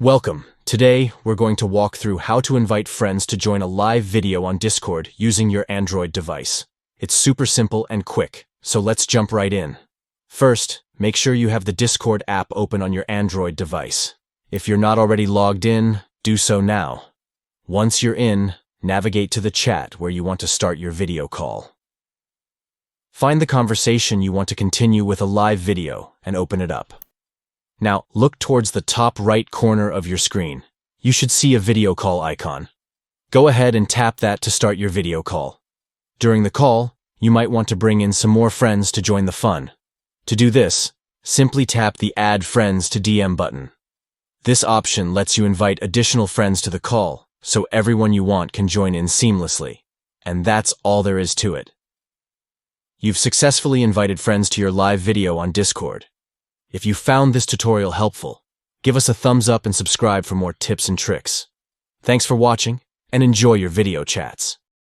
Welcome. Today, we're going to walk through how to invite friends to join a live video on Discord using your Android device. It's super simple and quick, so let's jump right in. First, make sure you have the Discord app open on your Android device. If you're not already logged in, do so now. Once you're in, navigate to the chat where you want to start your video call. Find the conversation you want to continue with a live video and open it up. Now, look towards the top right corner of your screen. You should see a video call icon. Go ahead and tap that to start your video call. During the call, you might want to bring in some more friends to join the fun. To do this, simply tap the Add Friends to DM button. This option lets you invite additional friends to the call, so everyone you want can join in seamlessly. And that's all there is to it. You've successfully invited friends to your live video on Discord. If you found this tutorial helpful, give us a thumbs up and subscribe for more tips and tricks. Thanks for watching, and enjoy your video chats.